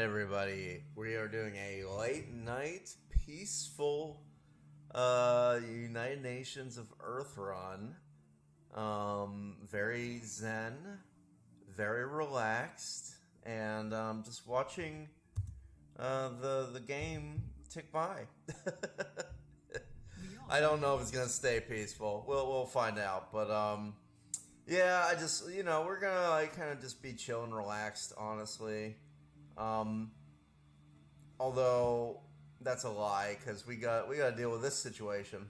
everybody. We are doing a late night, peaceful United Nations of Earth run. Very zen, very relaxed, and just watching the game tick by. I don't know if it's gonna stay peaceful. We'll find out, but yeah, I just we're gonna kind of just be chill and relaxed, honestly. Although that's a lie because we got to deal with this situation.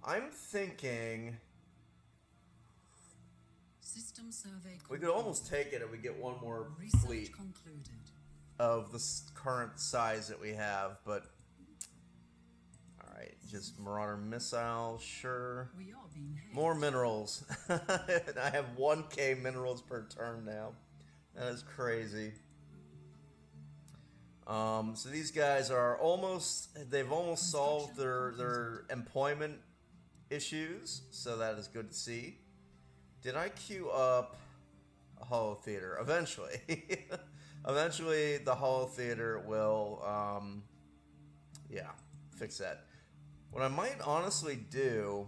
I'm thinking System survey we could almost take it if we get one more Research fleet concluded. of the current size that we have, but all right, just Marauder missiles, sure. We are being hailed. More minerals. I have 1k minerals per turn now. That is crazy. So these guys are they've almost solved their employment issues, so that is good to see. Did I queue up a Holo Theater? Eventually. Eventually the Holo Theater will, yeah, fix that. What I might honestly do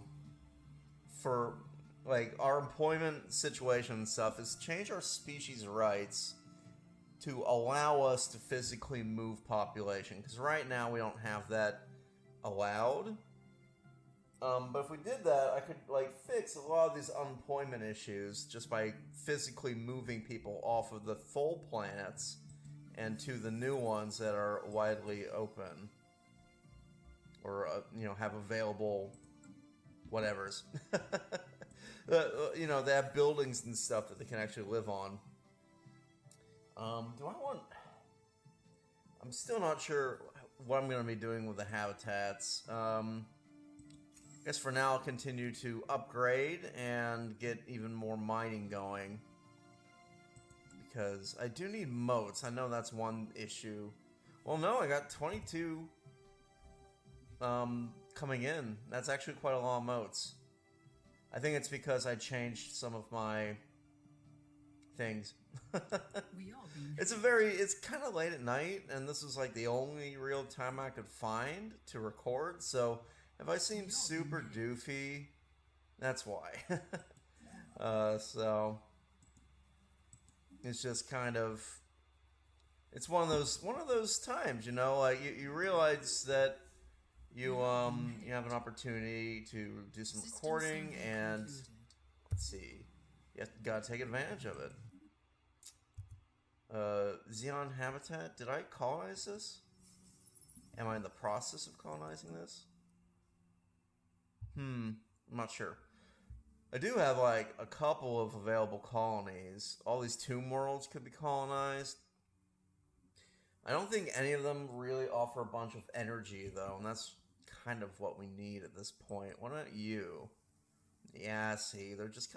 for, like, our employment situation and stuff is change our species rights to allow us to physically move population, because right now we don't have that allowed. But if we did that, I could fix a lot of these unemployment issues just by physically moving people off of the full planets and to the new ones that are widely open or have available whatevers. They have buildings and stuff that they can actually live on. I'm still not sure what I'm going to be doing with the habitats. I guess for now I'll continue to upgrade and get even more mining going. Because I do need moats. I know that's one issue. Well, no, I got 22 coming in. That's actually quite a lot of moats. I think it's because I changed some of my things. It's kind of late at night, and this is like the only real time I could find to record, so if I seem super doofy, that's why. So it's just kind of, it's one of those times, like you realize that you have an opportunity to do some recording, and let's see, you gotta take advantage of it. Xenon habitat, did I colonize this? Am I in the process of colonizing this? I'm not sure. I do have a couple of available colonies. All these tomb worlds could be colonized. I don't think any of them really offer a bunch of energy though, and that's kind of what we need at this point. What about you? Yeah, see, they're just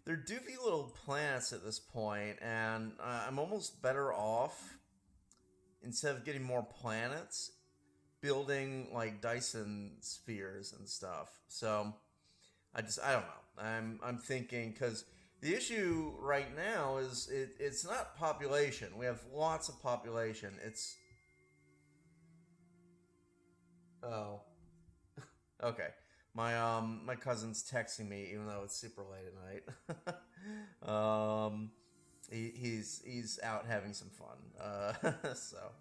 they're doofy little planets at this point, and I'm almost better off, instead of getting more planets, building Dyson Spheres and stuff. So I don't know. I'm thinking, because the issue right now is it's not population. We have lots of population. Oh, okay. My cousin's texting me even though it's super late at night. He's out having some fun. So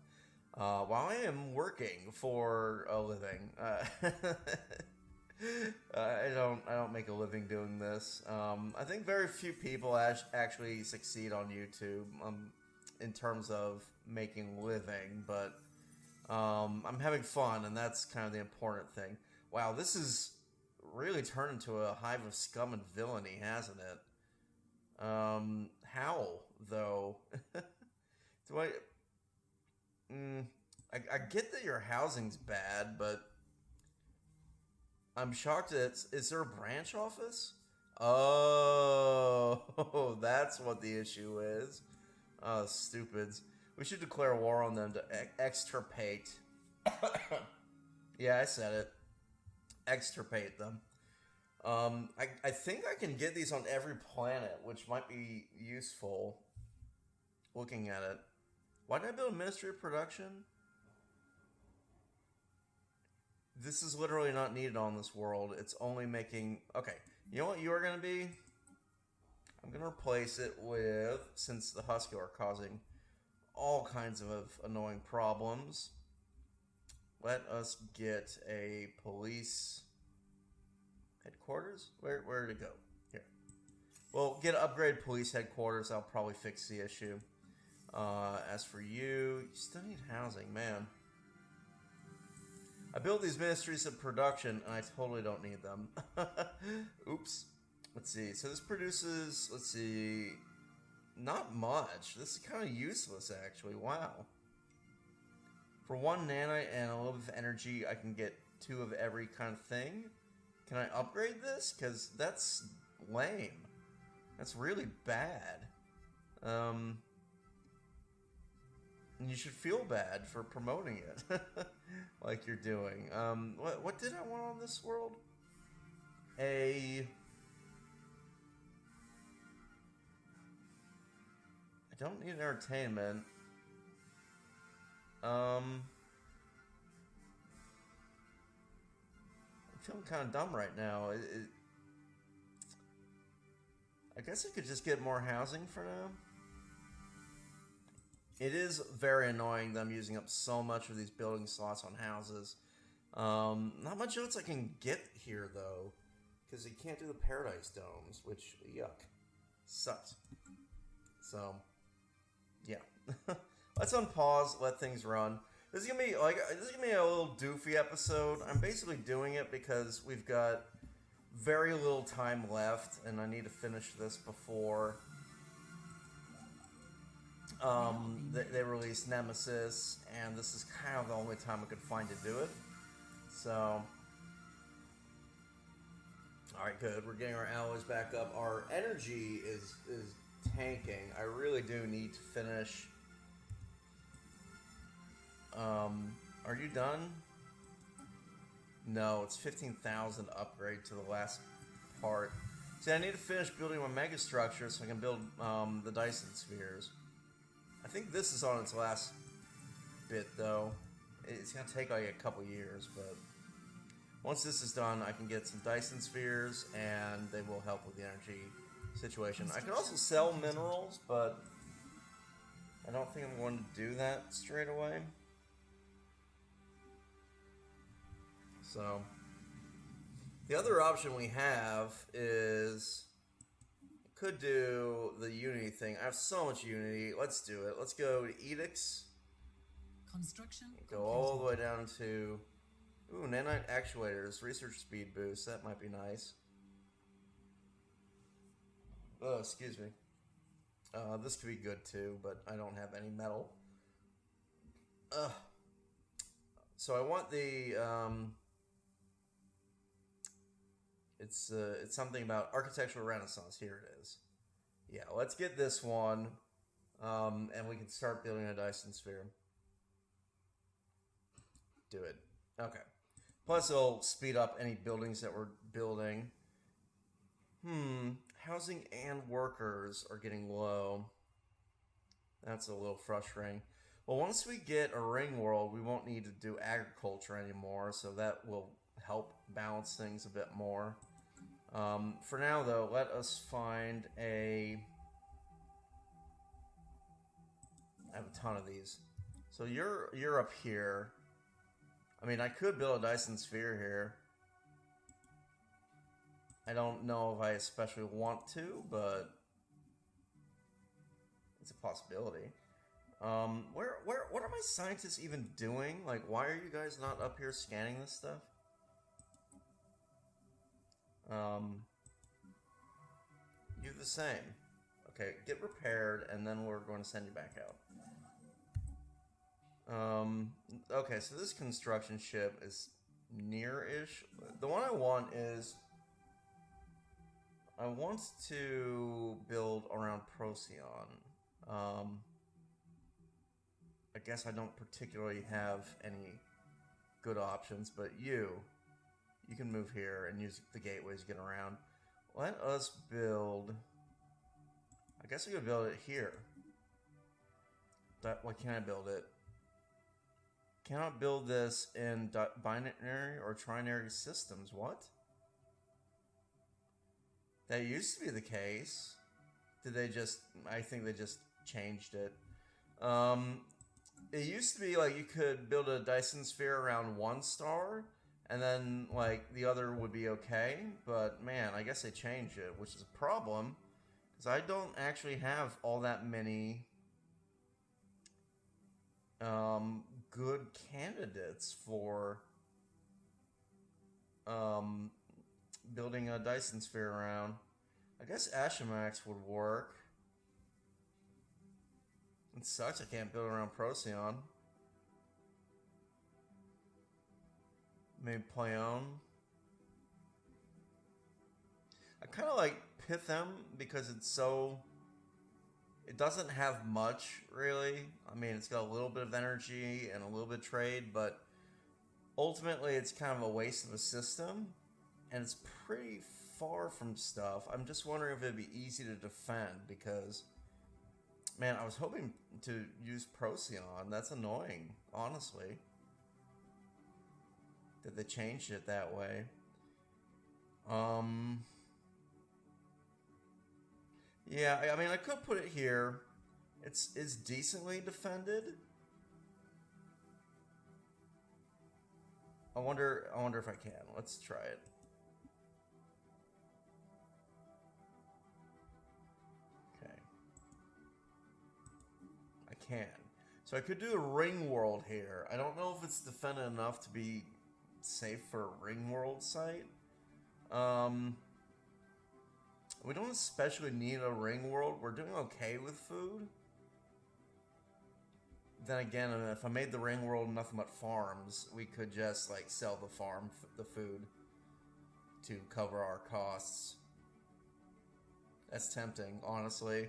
while I am working for a living, I don't make a living doing this. I think very few people actually succeed on YouTube in terms of making a living, but I'm having fun, and that's kind of the important thing. Wow, this is really turned into a hive of scum and villainy, hasn't it? How, though? Do I get that your housing's bad, but I'm shocked that is there a branch office? Oh, that's what the issue is. Oh, stupids. We should declare war on them to extirpate. Yeah, I said it. Extirpate them. I think I can get these on every planet, which might be useful looking at it. Why did I build a Ministry of Production? This is literally not needed on this world. It's only making... Okay, you know what you are going to be? I'm going to replace it with, since the Husky are causing all kinds of annoying problems, let us get a police headquarters? Where did it go? Here. Well, get an upgraded police headquarters. I'll probably fix the issue. As for you, you still need housing, man. I built these ministries of production, and I totally don't need them. Oops. Let's see. So this produces, let's see, not much. This is kind of useless, actually. Wow. For 1 nanite and a little bit of energy, I can get 2 of every kind of thing. Can I upgrade this? Because that's lame. That's really bad. And you should feel bad for promoting it. Like you're doing. What did I want on this world? I don't need entertainment. I'm feeling kind of dumb right now. I guess I could just get more housing for now. It is very annoying that I'm using up so much of these building slots on houses. Not much else I can get here, though, because you can't do the Paradise Domes, which, yuck, sucks. So, yeah. Let's unpause, let things run. This is gonna be a little doofy episode. I'm basically doing it because we've got very little time left, and I need to finish this before they release Nemesis, and this is kind of the only time I could find to do it. So, alright, good. We're getting our alloys back up. Our energy is tanking. I really do need to finish. Are you done? No, it's 15,000 upgrade to the last part. See, I need to finish building my mega structure so I can build the Dyson Spheres. I think this is on its last bit, though. It's going to take like a couple years, but once this is done, I can get some Dyson Spheres, and they will help with the energy situation. I can also sell minerals, but I don't think I'm going to do that straight away. So, the other option we have is... could do the Unity thing. I have so much Unity. Let's do it. Let's go to Edicts. Construction. Go all the way down to... Ooh, nanite actuators. Research speed boost. That might be nice. Oh, excuse me. This could be good too, but I don't have any metal. So I want the... It's something about architectural renaissance. Here it is. Yeah, let's get this one, and we can start building a Dyson Sphere. Do it. Okay. Plus, it'll speed up any buildings that we're building. Housing and workers are getting low. That's a little frustrating. Well, once we get a ring world, we won't need to do agriculture anymore, so that will help balance things a bit more. For now, though, let us find a... I have a ton of these. So you're up here. I mean, I could build a Dyson Sphere here. I don't know if I especially want to, but it's a possibility. What are my scientists even doing? Like, why are you guys not up here scanning this stuff? You the same. Okay, get repaired, and then we're going to send you back out. Okay, so this construction ship is near-ish. The one I want is... I want to build around Procyon. I guess I don't particularly have any good options, but you can move here and use the gateways to get around. Let us build... I guess we could build it here. Why can't I build it? Cannot build this in binary or trinary systems. What? That used to be the case. Did they just... I think they just changed it. It used to be like you could build a Dyson Sphere around one star, and then like the other would be okay. But man, I guess they changed it, which is a problem, because I don't actually have all that many good candidates for building a Dyson Sphere around. I guess Ashamax would work. It sucks I can't build around Procyon. Maybe Playon. I kind of like Pythem because it's so... It doesn't have much, really. I mean, it's got a little bit of energy and a little bit of trade, but ultimately it's kind of a waste of a system. And it's pretty far from stuff. I'm just wondering if it'd be easy to defend because... Man, I was hoping to use Procyon. That's annoying, honestly. That they changed it that way. Yeah, I mean, I could put it here. It's decently defended. I wonder if I can. Let's try it. Can. So I could do a ring world here. I don't know if it's defended enough to be safe for a ring world site. We don't especially need a ring world. We're doing okay with food. Then again, if I made the ring world nothing but farms, we could just like sell the food to cover our costs. That's tempting, honestly.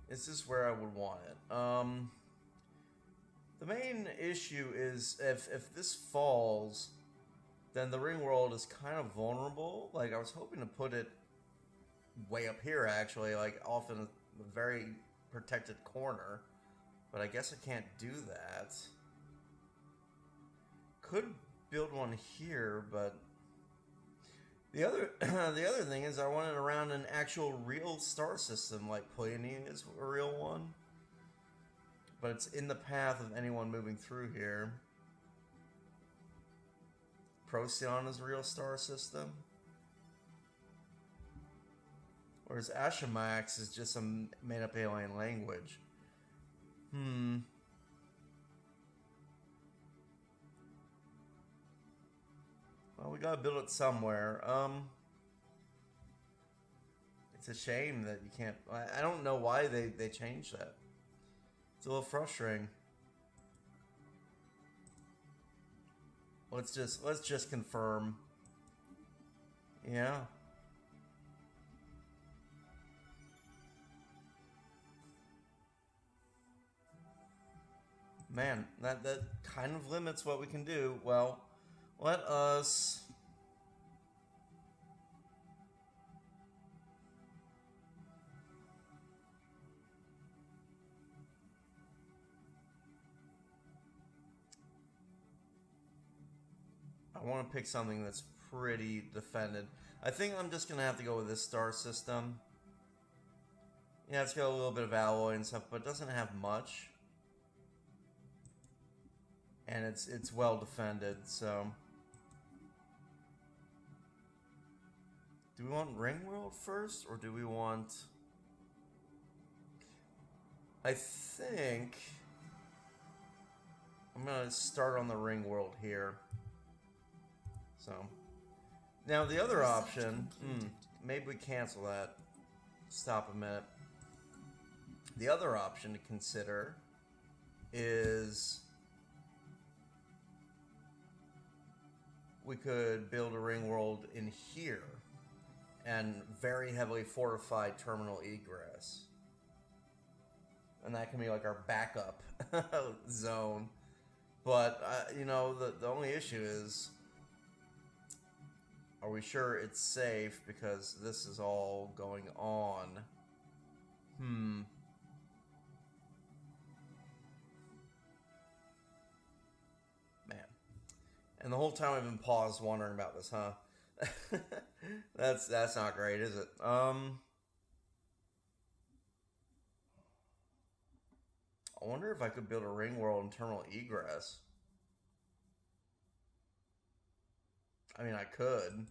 This is where I would want it. The main issue is if this falls, then the ring world is kind of vulnerable. Like, I was hoping to put it way up here, actually, like off in a very protected corner, but I guess I can't do that. Could build one here, but the other the other thing is I want it around an actual real star system, like Pleione is a real one, but it's in the path of anyone moving through here. Procyon is a real star system. Whereas Ashamax is just some made-up alien language. Well, we gotta build it somewhere. It's a shame that you can't... I don't know why they changed that. It's a little frustrating. Let's just confirm. Yeah. Man, that kind of limits what we can do. Well, let us... I want to pick something that's pretty defended. I think I'm just going to have to go with this star system. Yeah, it's got a little bit of alloy and stuff, but it doesn't have much. And it's well defended, so... Do we want Ring World first, or do we want... I think... I'm gonna start on the Ring World here. So... Now the other option... maybe we cancel that. Stop a minute. The other option to consider is... we could build a ring world in here and very heavily fortified terminal egress. And that can be like our backup zone. But, you know, the only issue is, are we sure it's safe because this is all going on? Man. And the whole time I've been paused wondering about this, huh? That's not great, is it? I wonder if I could build a ring world in terminal egress. I mean, I could.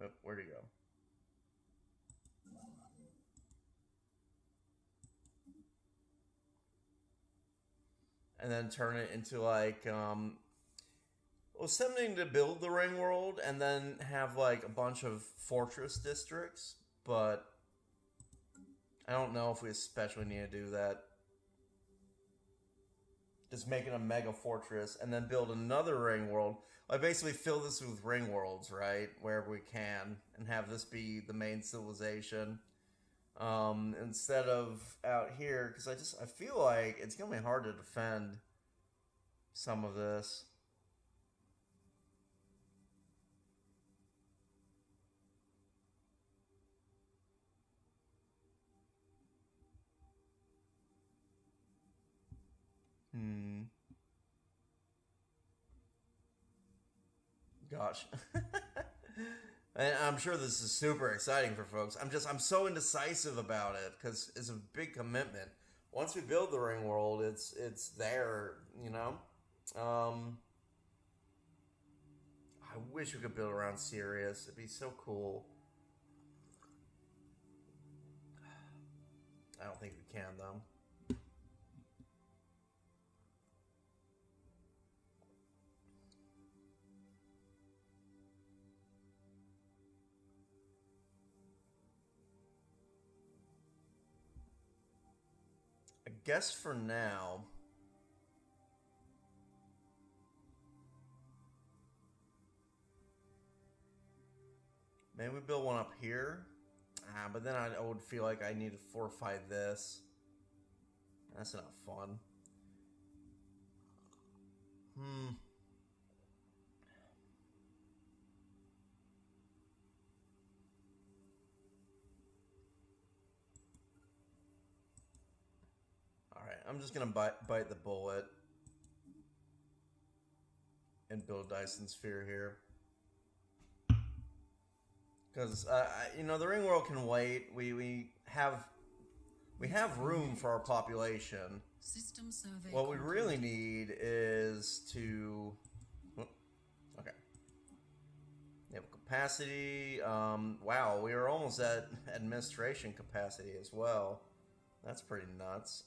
Oh, where'd he go? And then turn it into like, well, something to build the ring world and then have like a bunch of fortress districts, but I don't know if we especially need to do that. Just making a mega fortress and then build another ring world. I basically fill this with ring worlds, right? Wherever we can, and have this be the main civilization. Instead of out here, because I feel like it's gonna be hard to defend some of this. Gosh. And I'm sure this is super exciting for folks. I'm so indecisive about it because it's a big commitment. Once we build the ring world, it's there, you know. I wish we could build around Sirius. It'd be so cool. I don't think we can though. I guess for now, maybe we build one up here. But then I would feel like I need to fortify this. That's not fun. Alright, I'm just gonna bite the bullet and build a Dyson Sphere here. Because, you know, the ring world can wait. We have room for our population. System survey. What we really need is to... Okay. We have capacity. Wow, we are almost at administration capacity as well. That's pretty nuts.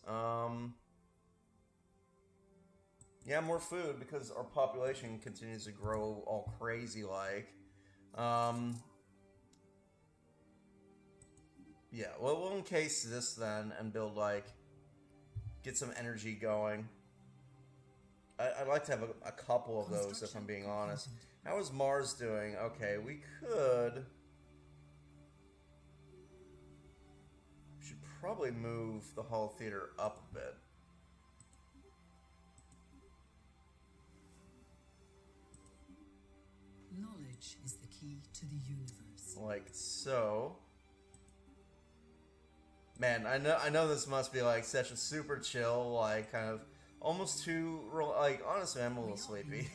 Yeah, more food because our population continues to grow all crazy like. Yeah, well, we'll encase this then and build, like, get some energy going. I'd like to have a couple of those, if I'm being honest. How is Mars doing? Okay, we should probably move the Hall Theater up a bit. Knowledge is the key to the universe. Like so. Man, I know this must be like such a super chill, like kind of almost too like. Honestly, I'm a little sleepy.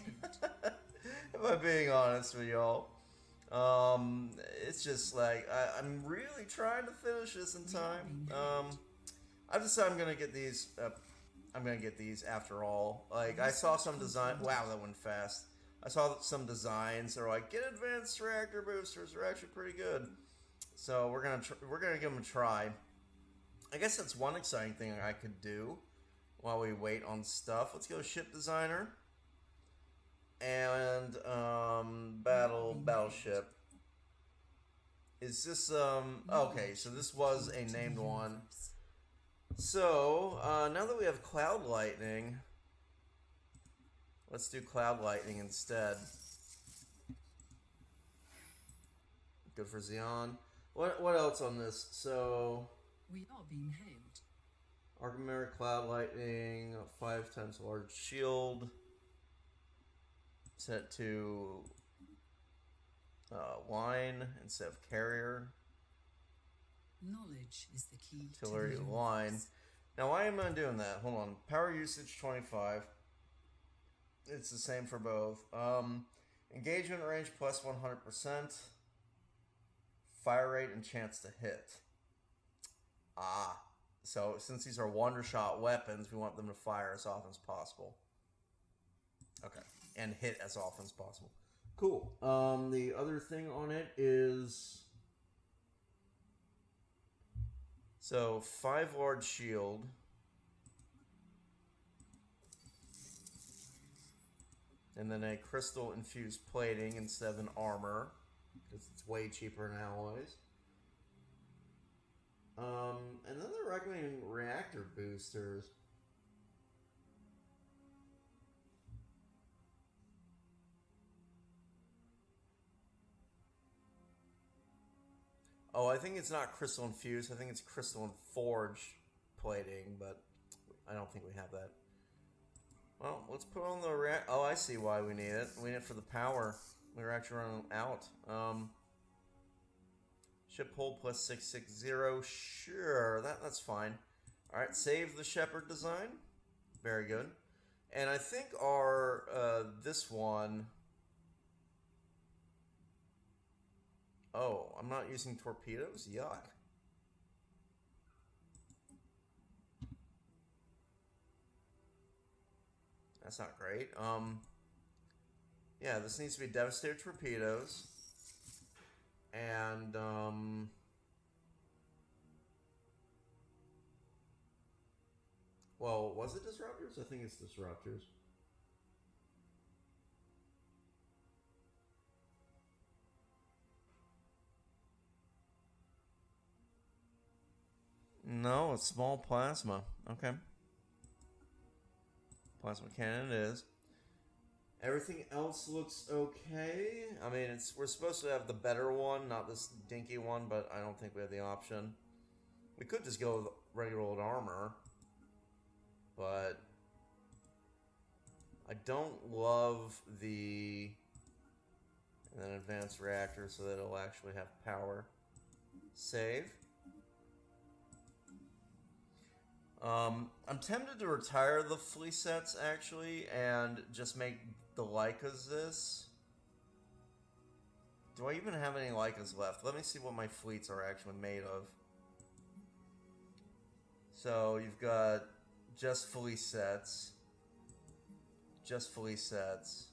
If I'm being honest with y'all, it's just like I'm really trying to finish this in time. I've decided I'm gonna get these. I'm gonna get these after all. Like I saw some design. Wow, that went fast. I saw some designs. They're like, get advanced reactor boosters. They're actually pretty good. So we're gonna give them a try. I guess that's one exciting thing I could do while we wait on stuff. Let's go ship designer and battleship. Is this okay? So this was a named one. So now that we have cloud lightning, let's do cloud lightning instead. Good for Xeon. What else on this? So We are being hailed. Archimedes Cloud Lightning, 5 times large shield. Set to line instead of carrier. Knowledge is the key Artillery to the line. universe. Now, why am I doing that? Hold on. Power usage 25. It's the same for both. Engagement range plus 100%. Fire rate and chance to hit. So since these are one-shot weapons, we want them to fire as often as possible. Okay. And hit as often as possible. Cool. The other thing on it is... So, 5 large shield. And then a crystal infused plating instead of an armor. Because it's way cheaper in alloys. And then they're recommending reactor boosters. Oh, I think it's not crystal infused. I think it's crystal and forge plating, but I don't think we have that. Well, let's put on the react. Oh, I see why we need it. We need it for the power. We were actually running out. Ship hold plus 660. Sure, that's fine. All right, save the Shepherd design. Very good. And I think our this one. Oh, I'm not using torpedoes? Yuck. That's not great. Yeah, this needs to be Devastator torpedoes. And, well, was it Disruptors? I think it's Disruptors. No, it's small plasma. Okay. Plasma cannon it is. Everything else looks okay. I mean, we're supposed to have the better one, not this dinky one, but I don't think we have the option. We could just go with regular old armor, but I don't love the and then advanced reactor so that it'll actually have power. Save. I'm tempted to retire the fleece sets, actually, and just make the Leicas this. Do I even have any Leicas left? Let me see what my fleets are actually made of. So, you've got just fleece sets. Just fleece sets.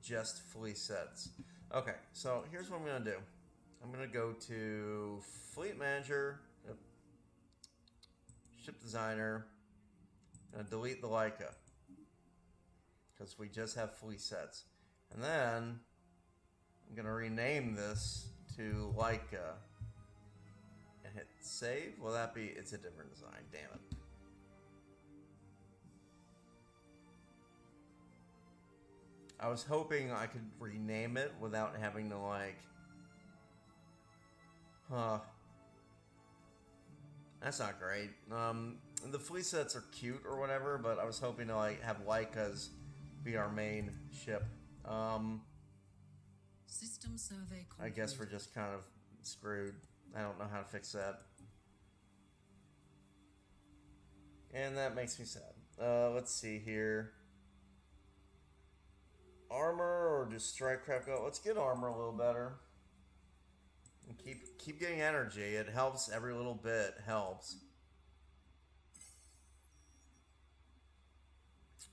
Just fleece sets. Okay, so here's what I'm going to do. I'm going to go to Fleet Manager. Yep. Ship Designer. I'm going to delete the Leica. Because we just have fleece sets. And then I'm going to rename this to Leica. And hit save. Will that be... It's a different design. Damn it. I was hoping I could rename it without having to, like... That's not great. The fleece sets are cute or whatever, but I was hoping to, like, have Leicas be our main ship. System survey I guess we're just kind of screwed. I don't know how to fix that. And that makes me sad. Let's see here. Armor or just strike craft go? Let's get armor a little better. And keep getting energy. It helps. Every little bit helps.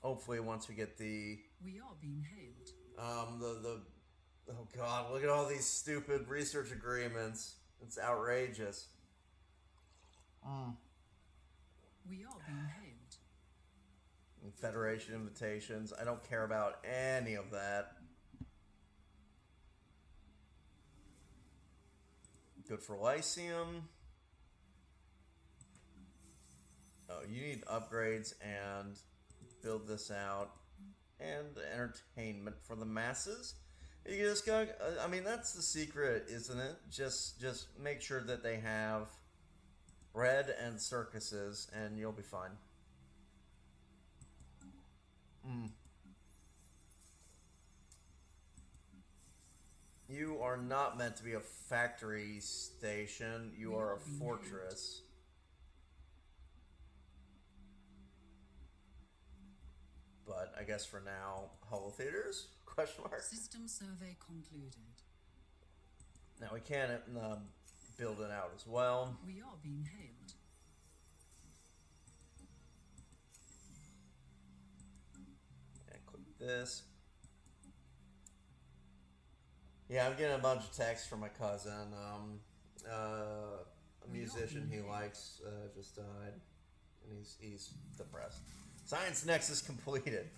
Hopefully, once we get the... We are being hailed. Oh god, look at all these stupid research agreements. It's outrageous. We are being hailed. And Federation invitations. I don't care about any of that. Good for Lyceum. Oh, you need upgrades and build this out. And entertainment for the masses. You just gotta. I mean, that's the secret, isn't it? Just make sure that they have bread and circuses, and you'll be fine. You are not meant to be a factory station. You are a fortress. But I guess for now, holo theaters? Question mark. System survey concluded. Now we can build it out as well. We are being hailed. And click this. Yeah, I'm getting a bunch of texts from my cousin. A musician he likes just died, and he's depressed. Science Nexus completed.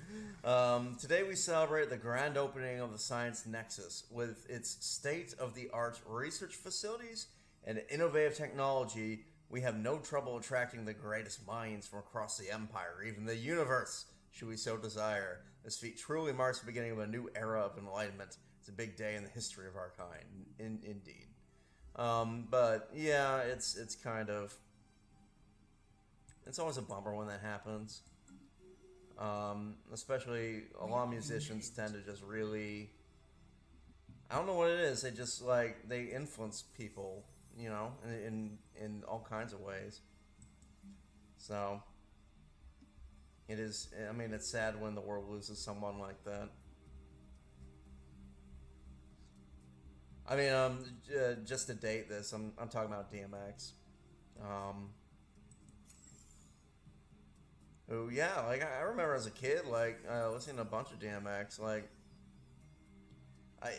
Today we celebrate the grand opening of the Science Nexus. With its state-of-the-art research facilities and innovative technology, we have no trouble attracting the greatest minds from across the Empire, even the universe, should we so desire. This feat truly marks the beginning of a new era of enlightenment. It's a big day in the history of our kind, indeed. But yeah, it's kind of... It's always a bummer when that happens. Especially a lot of musicians tend to just really, I don't know what it is. They just like, they influence people, you know, in all kinds of ways. So it is, I mean, it's sad when the world loses someone like that. I mean, just to date this, I'm talking about DMX. Oh yeah, like I remember as a kid, like listening to a bunch of DMX. Like, I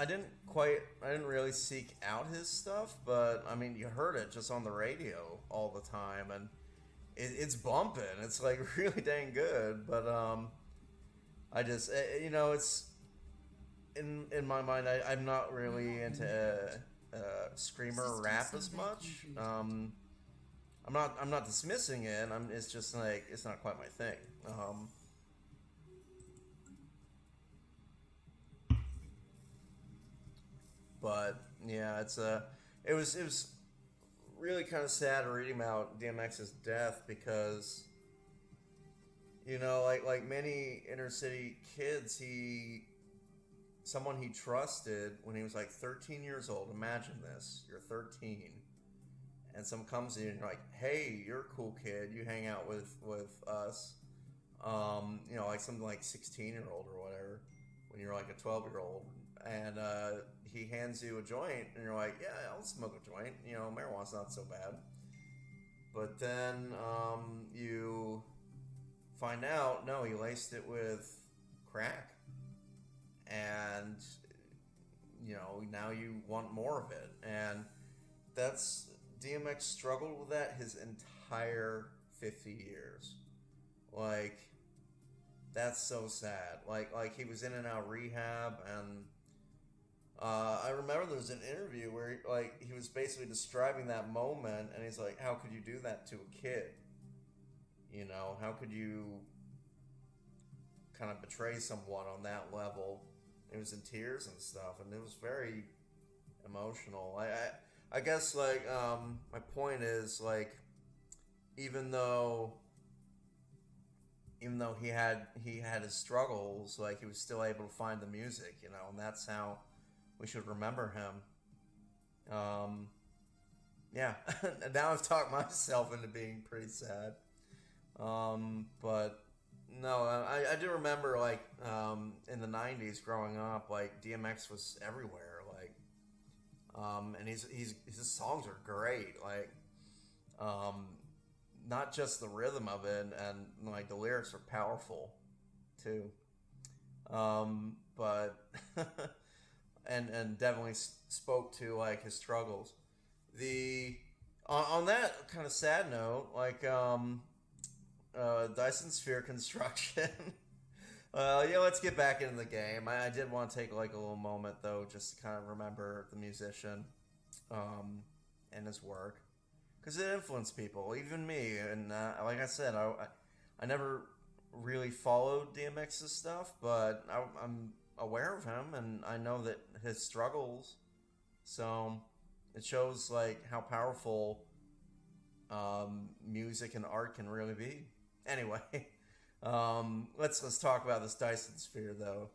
didn't really seek out his stuff, but I mean, you heard it just on the radio all the time, and it's bumping. It's like really dang good. But I just you know, it's in my mind, I'm not really into screamer rap as much. I'm not dismissing it. It's just like, it's not quite my thing. But yeah, it was really kind of sad reading about DMX's death because, you know, like many inner city kids, someone he trusted when he was like 13 years old. Imagine this, you're 13. And someone comes in and you're like, hey, you're a cool kid. You hang out with us. You know, like something like 16-year-old or whatever, when you're like a 12-year-old. And he hands you a joint, and you're like, yeah, I'll smoke a joint. You know, marijuana's not so bad. But then you find out, no, he laced it with crack. And, you know, now you want more of it. And that's... DMX struggled with that his entire 50 years. Like, that's so sad. Like he was in and out of rehab, and I remember there was an interview where he was basically describing that moment, and he's like, how could you do that to a kid? You know, how could you kind of betray someone on that level? It was in tears and stuff, and it was very emotional. I guess, like, my point is, like, even though he had his struggles, like, he was still able to find the music, you know, and that's how we should remember him. Yeah, now I've talked myself into being pretty sad. But, no, I do remember, like, in the 90s growing up, like, DMX was everywhere. And his songs are great, like, not just the rhythm of it, and like the lyrics are powerful too, but and definitely spoke to like his struggles. On that kind of sad note, like Dyson Sphere construction. Yeah, let's get back into the game. I did want to take like a little moment though, just to kind of remember the musician, and his work, because it influenced people, even me. And like I said, I never really followed DMX's stuff, but aware of him, and I know that his struggles. So it shows like how powerful music and art can really be. Anyway, let's talk about this Dyson Sphere though.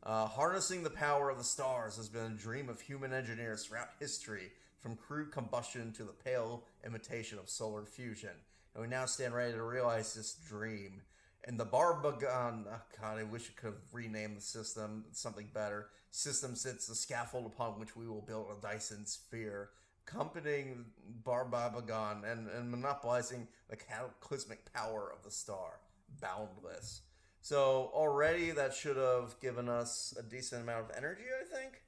Harnessing the power of the stars has been a dream of human engineers throughout history, from crude combustion to the pale imitation of solar fusion. And we now stand ready to realize this dream. And the Barbagon, oh God, I wish I could have renamed the system something better. System sits the scaffold upon which we will build a Dyson Sphere, accompanying Barbagon and monopolizing the cataclysmic power of the star. Boundless. So already that should have given us a decent amount of energy, I think.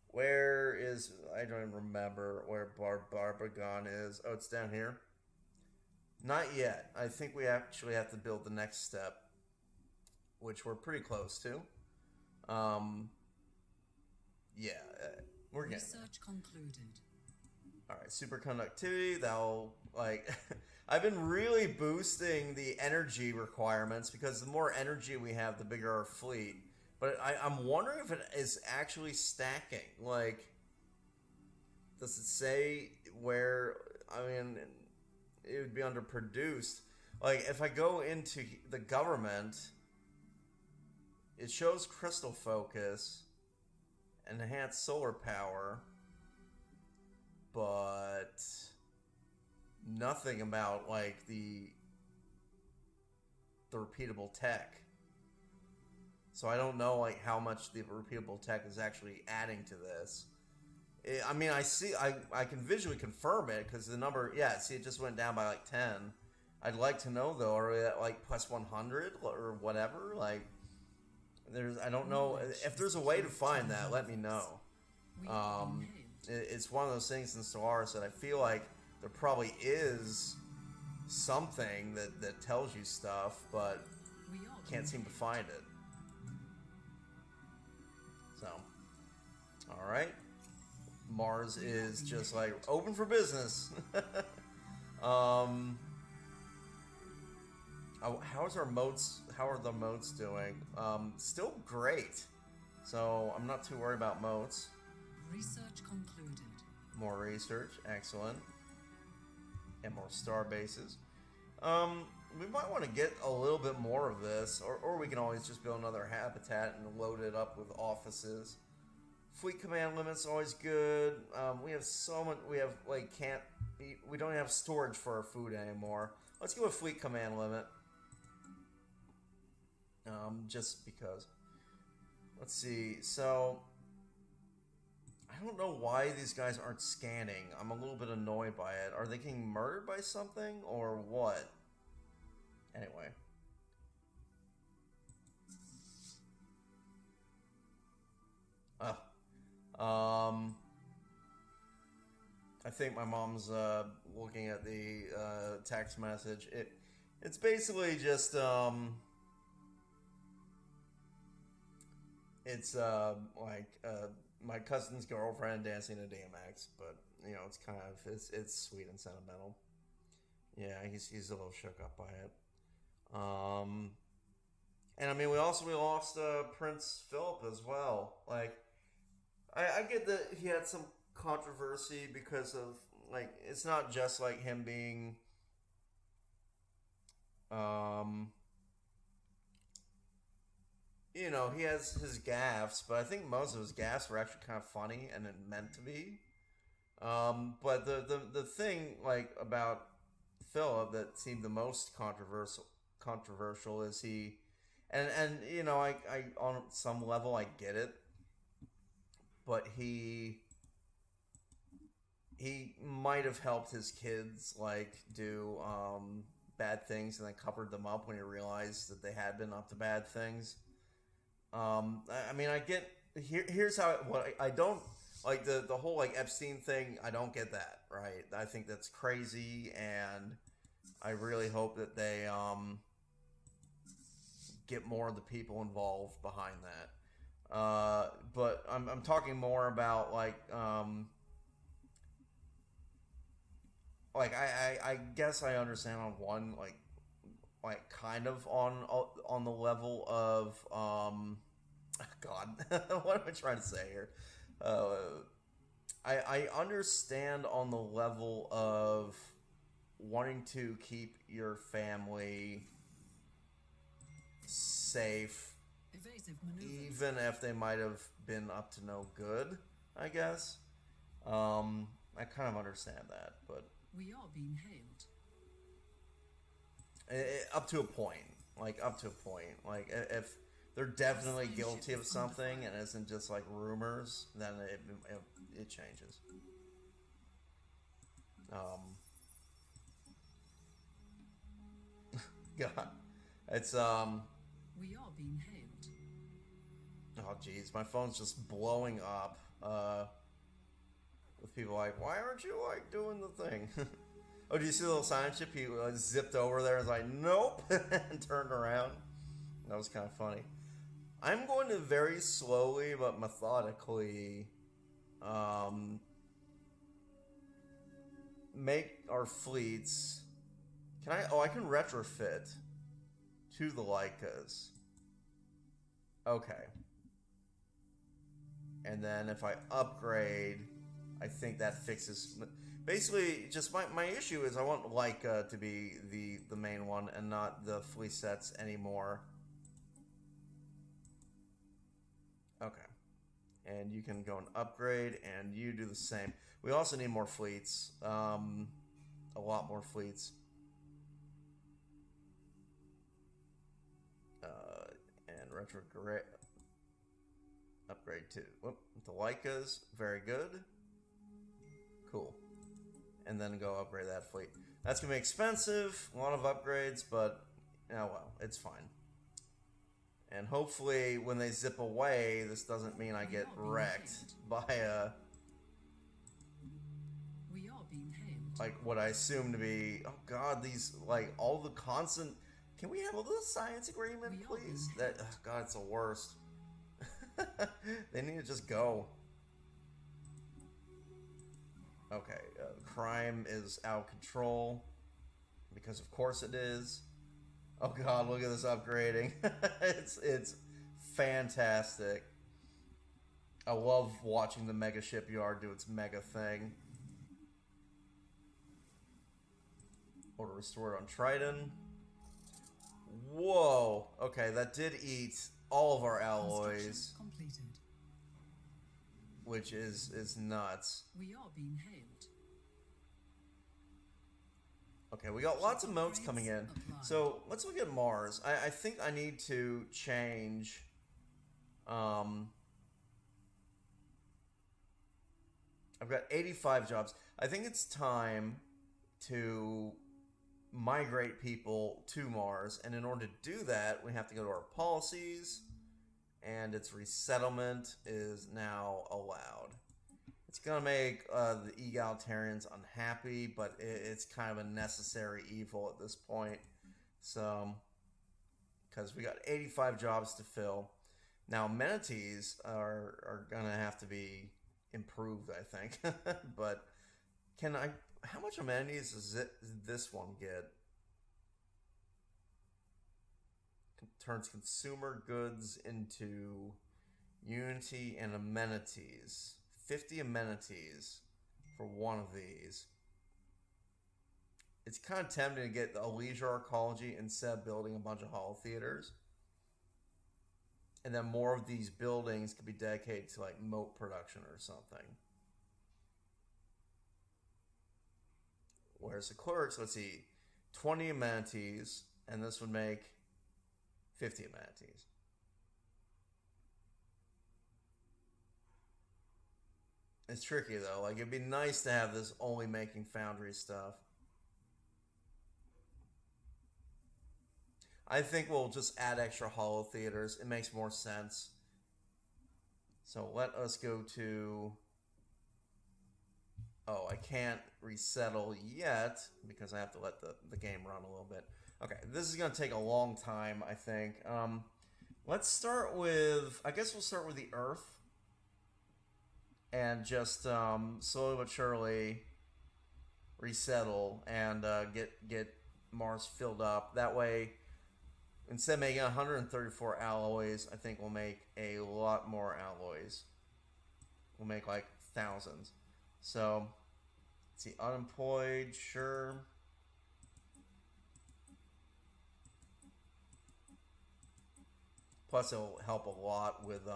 Where is... I don't even remember where Barbagon is. Oh, it's down here. Not yet. I think we actually have to build the next step, which we're pretty close to. Yeah, we're getting there. Research concluded. Alright, superconductivity, that'll, like... I've been really boosting the energy requirements, because the more energy we have, the bigger our fleet. But I'm wondering if it is actually stacking. Like, does it say where... I mean, it would be underproduced. Like, if I go into the government, it shows crystal focus, enhanced solar power, but nothing about, like, the repeatable tech. So I don't know, like, how much the repeatable tech is actually adding to this. I mean, I can visually confirm it, because the number, yeah, see, it just went down by, like, 10. I'd like to know, though, are we at, like, plus 100 or whatever? Like, I don't know. If there's a way to find that, let me know. It's one of those things in Stellaris that I feel like there probably is something that tells you stuff, but can't seem to find it. So, alright. Mars is just like open for business. How are the moats doing? Still great. So I'm not too worried about moats. Research concluded. More research, excellent. And more star bases. We might want to get a little bit more of this, or we can always just build another habitat and load it up with offices. Fleet command limit's always good. We have so much. We have like we don't have storage for our food anymore. Let's go with fleet command limit. Just because. Let's see. So I don't know why these guys aren't scanning. I'm a little bit annoyed by it. Are they getting murdered by something or what? Anyway. I think my mom's looking at the text message. It's basically just it's like my cousin's girlfriend dancing to DMX, but you know it's kind of it's sweet and sentimental. Yeah, he's a little shook up by it. And I mean we lost Prince Philip as well. Like I get that he had some controversy because of like it's not just like him being you know, he has his gaffes, but I think most of his gaffes were actually kind of funny and meant to be. But the thing like about Philip that seemed the most controversial is he, and you know, I on some level I get it, but he might have helped his kids like do bad things and then covered them up when he realized that they had been up to bad things. I mean, I get here's how I don't like the whole like Epstein thing. I don't get that, right? I think that's crazy, and I really hope that they get more of the people involved behind that. But I'm talking more about like I guess I understand on one like kind of on the level of God, what am I trying to say here? I understand on the level of wanting to keep your family safe, Evasive maneuvers. even if they might have been up to no good, I guess. I kind of understand that, but We are being hailed. up to a point. Like, up to a point. Like, if they're definitely guilty of something and isn't just like rumors, then it changes. God, it's We are being hailed. oh geez, my phone's just blowing up. With people like, why aren't you like doing the thing? Oh, do you see the little sign chip? He zipped over there and was like, nope, and turned around. That was kind of funny. I'm going to very slowly but methodically make our fleets. Can I? Oh, I can retrofit to the Leicas. Okay. And then if I upgrade, I think that fixes. Basically, just my issue is I want Leica to be the main one and not the fleet sets anymore. Okay. And you can go and upgrade, and you do the same. We also need more fleets. A lot more fleets. And retrograde. Upgrade to Leicas. Very good. Cool. And then go upgrade that fleet. That's going to be expensive. A lot of upgrades, but oh well. It's fine. And hopefully when they zip away, this doesn't mean I get wrecked by We are being hailed. like what I assume to be, oh god, these, like, all the constant. Can we have a little science agreement, please? That, oh god, it's the worst. They need to just go. Okay, crime is out of control. Because of course it is. Oh god, look at this upgrading. It's fantastic. I love watching the mega shipyard do its mega thing. Order restored on Triton. Whoa. Okay, that did eat all of our alloys, Completed. which is nuts. We are being hailed. Okay, we got lots of motes coming in. So let's look at Mars. I think I need to change. I've got 85 jobs. I think it's time to migrate people to Mars, and in order to do that, we have to go to our policies, and its resettlement is now allowed. It's gonna make the egalitarians unhappy, but it's kind of a necessary evil at this point. So, because we got 85 jobs to fill. Now, amenities are gonna have to be improved, I think. But how much amenities does this one get? Turns consumer goods into Unity and amenities. 50 amenities for one of these. It's kind of tempting to get a leisure arcology instead of building a bunch of hall theaters. And then more of these buildings could be dedicated to like moat production or something. Whereas the clerks, let's see, 20 amenities, and this would make 50 amenities. It's tricky though. Like, it'd be nice to have this only making foundry stuff. I think we'll just add extra hollow theaters. It makes more sense. So let us go to... Oh, I can't resettle yet because I have to let the game run a little bit. Okay, this is going to take a long time, I think. Let's start with... I guess we'll start with the Earth. And just slowly but surely resettle and get Mars filled up. That way, Instead of making 134 alloys, I think we'll make a lot more alloys. We'll make like thousands. So, let's see, unemployed, sure. Plus, it'll help a lot with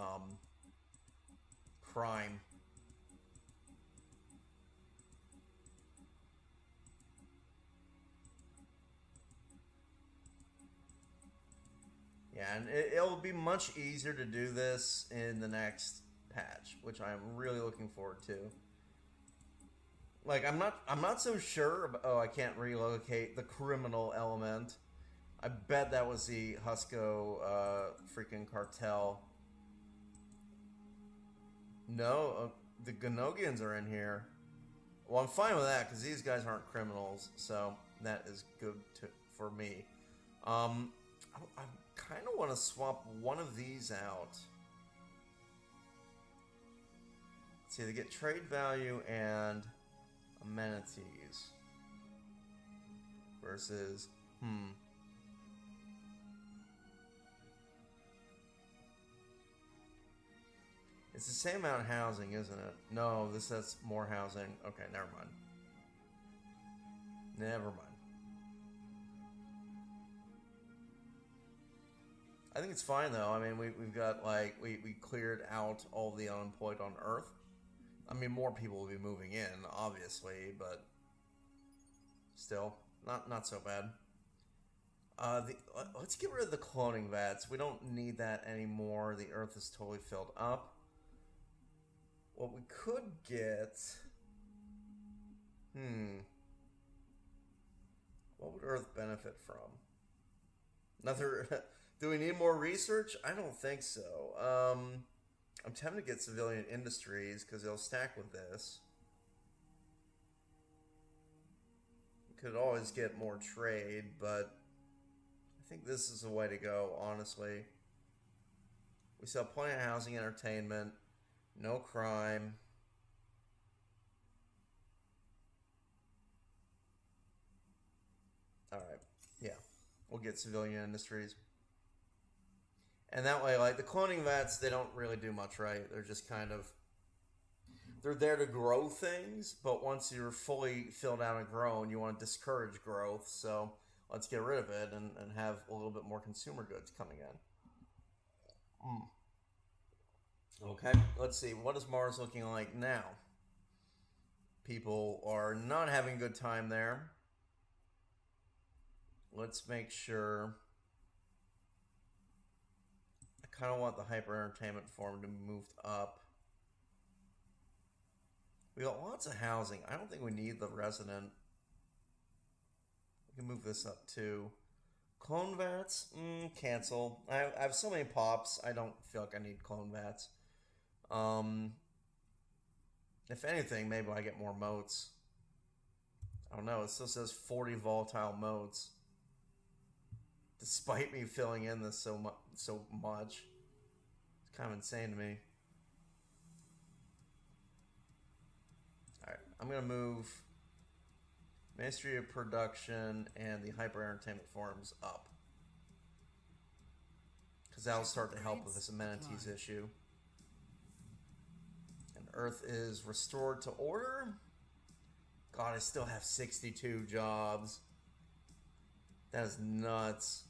crime. Yeah, and it'll be much easier to do this in the next patch, which I'm really looking forward to. Like, I'm not so sure about, oh, I can't relocate the criminal element. I bet that was the Husco freaking cartel. No, the Ganogians are in here. Well, I'm fine with that because these guys aren't criminals, so that is good for me. I kind of want to swap one of these out. Let's see, they get trade value and amenities versus It's the same amount of housing, isn't it? No, this has more housing. Okay, never mind. Never mind. I think it's fine though. I mean, we've got like we cleared out all the unemployed on Earth. I mean, more people will be moving in, obviously, but still not so bad. Let's get rid of the cloning vats. We don't need that anymore. The Earth is totally filled up. What we could get... What would Earth benefit from? Another... Do we need more research? I don't think so. I'm tempted to get civilian industries because they'll stack with this. We could always get more trade, but I think this is the way to go, honestly. We sell plenty of housing, entertainment, no crime. Alright, yeah. We'll get civilian industries. And that way, like, the cloning vats, they don't really do much, right? They're just kind of... They're there to grow things, but once you're fully filled out and grown, you want to discourage growth, so let's get rid of it and have a little bit more consumer goods coming in. Okay, let's see. What is Mars looking like now? People are not having a good time there. Let's make sure... I kind of want the hyper entertainment form to be moved up. We got lots of housing. I don't think we need the resident. We can move this up too. Clone vats? Cancel. I have so many pops. I don't feel like I need clone vats. If anything, maybe I get more motes. I don't know. It still says 40 volatile motes. Despite me filling in this so much. It's kind of insane to me. Alright, I'm going to move Ministry of Production and the Hyper Entertainment Forums up. Because that'll start to help with this amenities issue. And Earth is restored to order. God, I still have 62 jobs. That is nuts.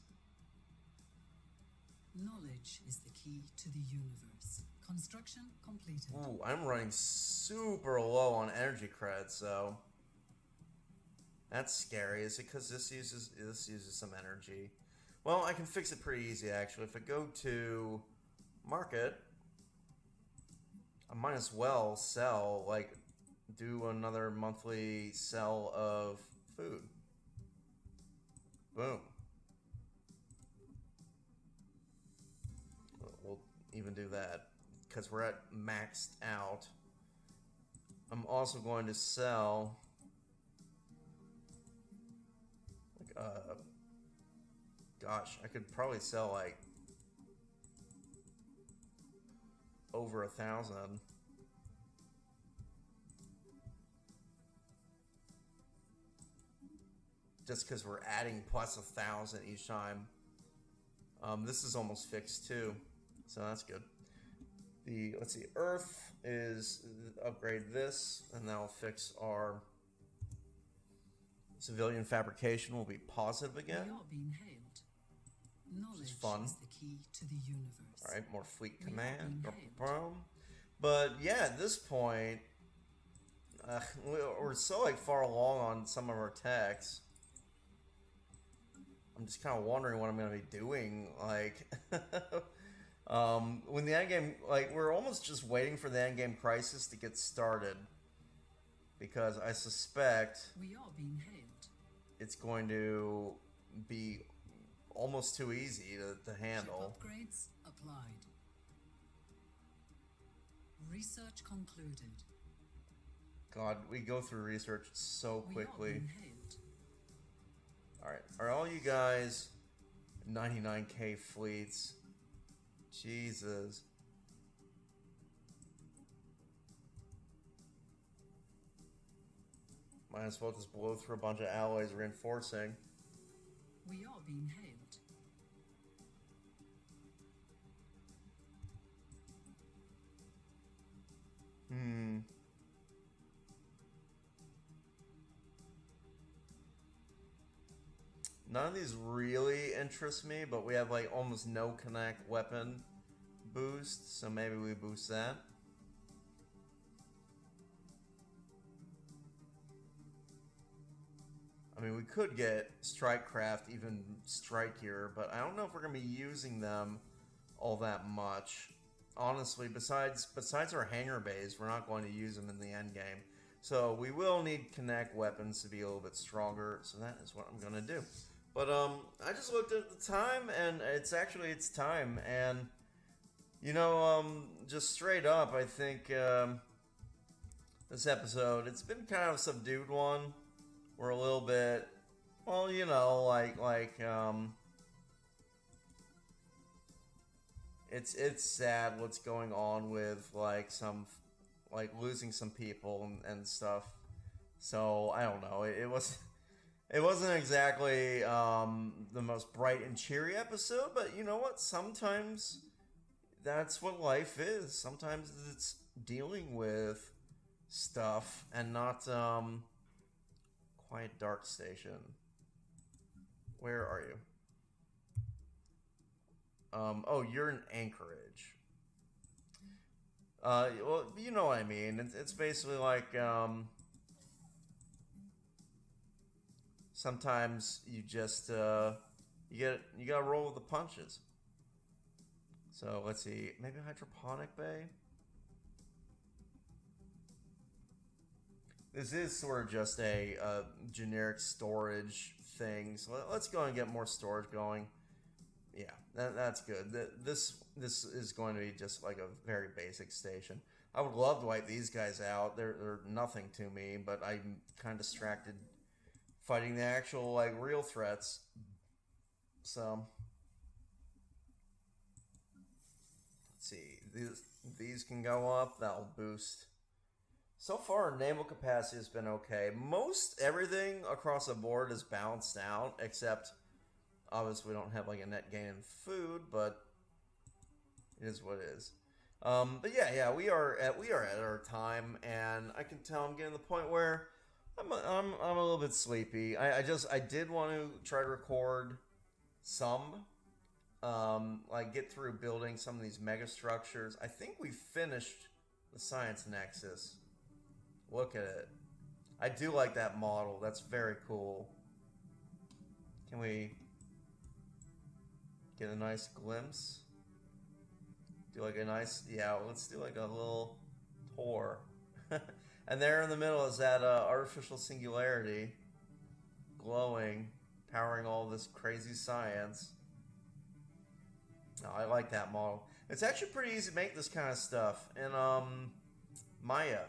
Knowledge is the key to the universe. Construction completed. Ooh, I'm running super low on energy credits, so that's scary. Is it because this uses some energy? Well, I can fix it pretty easy actually. If I go to market, I might as well sell, like, do another monthly sell of food. Boom. We'll even do that because we're at maxed out. I'm also going to sell like gosh, I could probably sell like over 1,000. Just because we're adding plus 1,000 each time. This is almost fixed too, so that's good. Let's see, Earth is upgrade this, and that'll fix our civilian fabrication. Will be positive again. We are being hailed. Knowledge is fun. is the key to the universe. All right, more fleet We are command. being hailed. But yeah, at this point, we're so like far along on some of our techs. I'm just kind of wondering what I'm going to be doing. Like, when the end game, like, we're almost just waiting for the end game crisis to get started, because I suspect We are being hailed. it's going to be almost too easy to handle. Ship upgrades applied. Research concluded. God, we go through research so We are quickly. being hailed. Alright, are all you guys 99k fleets? Jesus. Might as well just blow through a bunch of alloys reinforcing. We are being hailed. None of these really interest me, but we have like almost no connect weapon boost, so maybe we boost that. I mean, we could get Strikecraft even strikier, but I don't know if we're gonna be using them all that much. Honestly, besides our hangar bays, we're not going to use them in the end game. So we will need connect weapons to be a little bit stronger, so that is what I'm gonna do. But I just looked at the time, and it's time, and you know, just straight up, I think this episode, it's been kind of a subdued one. We're a little bit, well, you know, it's sad what's going on with losing some people and stuff. So I don't know. It wasn't exactly the most bright and cheery episode, but you know what? Sometimes that's what life is. Sometimes it's dealing with stuff and not Quiet Dark Station. Where are you? Oh, you're in Anchorage. Well, you know what I mean. It's basically like, sometimes you just, you gotta roll with the punches. So, let's see. Maybe Hydroponic Bay? This is sort of just a generic storage thing. So let's go and get more storage going. Yeah, that's good. This is going to be just like a very basic station. I would love to wipe these guys out. They're nothing to me, but I'm kind of distracted fighting the actual like real threats. So let's see. These can go up. That'll boost. So far, naval capacity has been okay. Most everything across the board is balanced out, except obviously we don't have like a net gain in food, but it is what it is. But yeah, we are at our time, and I can tell I'm getting to the point where I'm a little bit sleepy. I did want to try to record some, like get through building some of these mega structures. I think we finished the Science Nexus. Look at it. I do like that model. That's very cool. Can we get a nice glimpse? Do like a nice, yeah, let's do like a little tour. And there in the middle is that artificial singularity glowing, powering all this crazy science. No, I like that model. It's actually pretty easy to make this kind of stuff in Maya.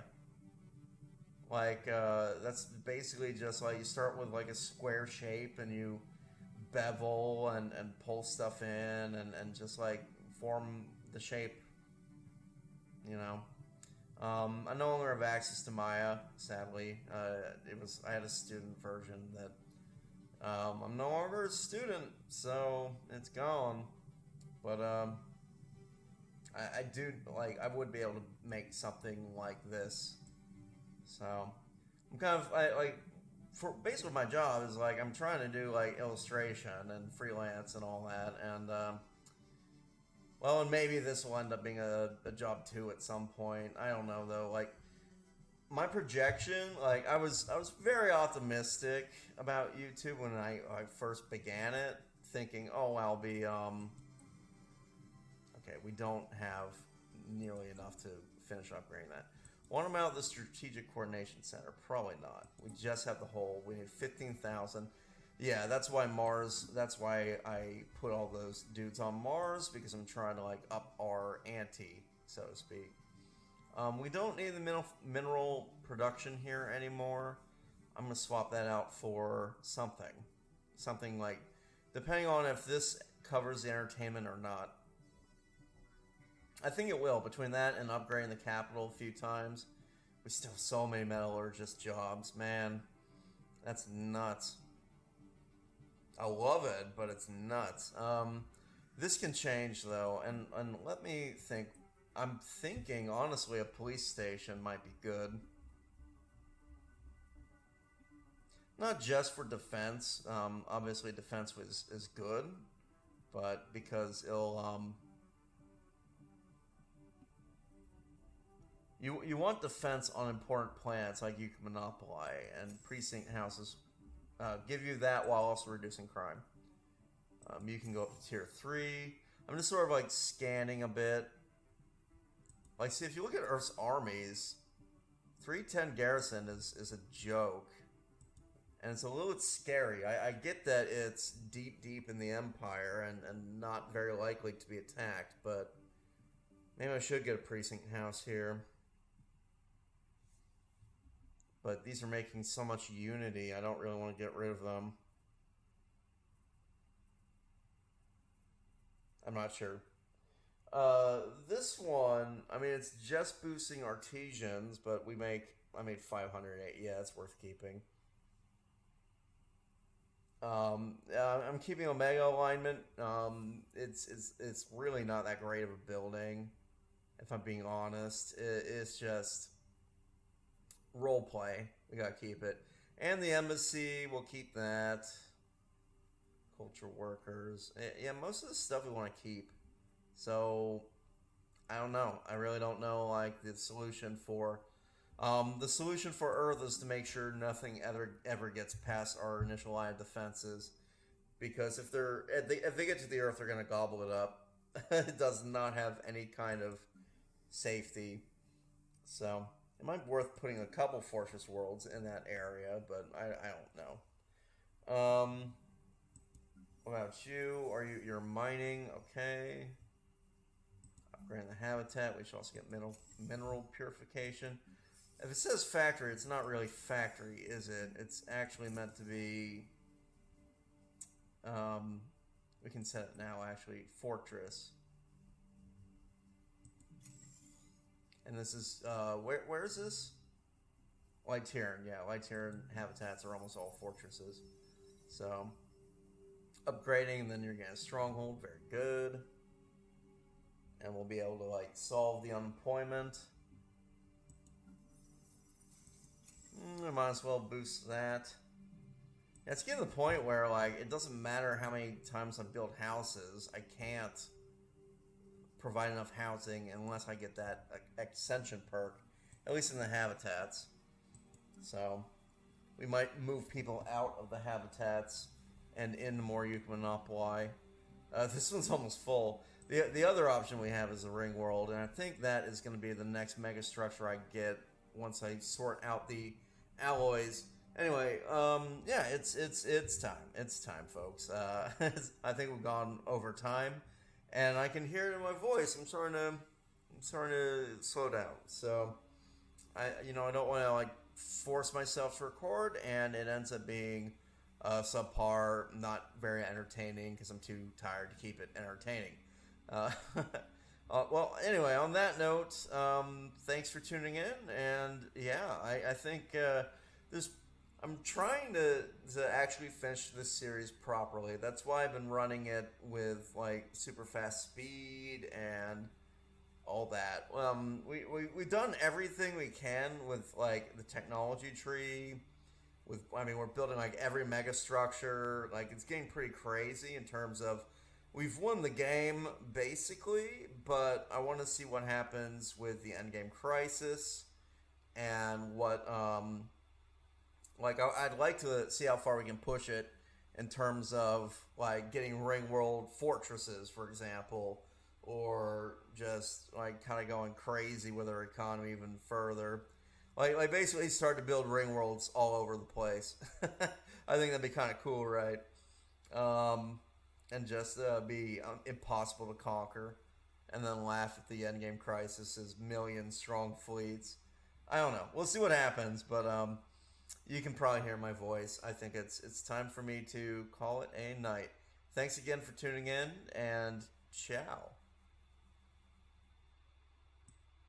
Like, that's basically just like you start with like a square shape and you bevel and pull stuff in and just like form the shape, you know. I no longer have access to Maya, sadly. I had a student version that I'm no longer a student, so it's gone. But I do like I would be able to make something like this. So I'm kind of like for basically my job is like I'm trying to do like illustration and freelance and all that, and well, and maybe this will end up being a job too at some point. I don't know though. Like my projection, like I was very optimistic about YouTube when I first began it, thinking, oh, I'll be okay. We don't have nearly enough to finish upgrading that. Want them out of the Strategic Coordination Center? Probably not. We just have the whole. We need 15,000. Yeah, that's why Mars. That's why I put all those dudes on Mars, because I'm trying to like up our ante, so to speak. We don't need the mineral production here anymore. I'm gonna swap that out for something like, depending on if this covers the entertainment or not. I think it will. Between that and upgrading the capital a few times, we still have so many metallurgist jobs. Man, that's nuts. I love it, but it's nuts. This can change though, and let me think. I'm thinking honestly a police station might be good. Not just for defense. Obviously defense is good, but because it'll You want defense on important planets like you can monopolize, and precinct houses give you that while also reducing crime. You can go up to tier 3. I'm just sort of like scanning a bit. Like, see, if you look at Earth's armies, 310 garrison is a joke. And it's a little bit scary. I get that it's deep in the Empire and not very likely to be attacked, but maybe I should get a precinct house here. But these are making so much unity, I don't really want to get rid of them. I'm not sure. This one, I mean, it's just boosting artisans, but I made 508. Yeah, it's worth keeping. I'm keeping Omega alignment. It's really not that great of a building, if I'm being honest. It's just role play. We gotta keep it. And the embassy, we'll keep that. Culture workers. Yeah, most of the stuff we want to keep. So, I don't know. I really don't know, like, the solution for... the solution for Earth is to make sure nothing ever gets past our initial line of defenses. Because if they get to the Earth, they're going to gobble it up. It does not have any kind of safety. So... it might be worth putting a couple fortress worlds in that area, but I don't know. What about you? You're mining? Okay. Upgrading the habitat. We should also get mineral purification. If it says factory, it's not really factory, is it? It's actually meant to be... we can set it now, actually. Fortress. And this is, where is this? Lyteran, yeah, Lyteran habitats are almost all fortresses. So, upgrading, and then you're getting a stronghold, very good. And we'll be able to, like, solve the unemployment. I might as well boost that. Yeah, it's getting to the point where, like, it doesn't matter how many times I build houses, I can't provide enough housing unless I get that extension perk, at least in the habitats. So we might move people out of the habitats and into more you can monopolize. This one's almost full. The other option we have is the ring world, and I think that is going to be the next mega structure I get once I sort out the alloys. Anyway, yeah, it's time. It's time, folks. I think we've gone over time. And I can hear it in my voice. I'm starting to slow down. So, I don't want to like force myself to record, and it ends up being subpar, not very entertaining because I'm too tired to keep it entertaining. Well, anyway, on that note, thanks for tuning in, and yeah, I think I'm trying to actually finish this series properly. That's why I've been running it with like super fast speed and all that. We've done everything we can with like the technology tree. We're building like every mega structure. Like it's getting pretty crazy in terms of we've won the game basically, but I want to see what happens with the endgame crisis and what I'd like to see how far we can push it in terms of like getting ring world fortresses, for example, or just like kind of going crazy with our economy even further. Like basically start to build ring worlds all over the place. I think that'd be kind of cool, right? And just be impossible to conquer, and then laugh at the endgame crisis as million strong fleets. I don't know. We'll see what happens, but you can probably hear my voice. I think it's time for me to call it a night. Thanks again for tuning in, and ciao.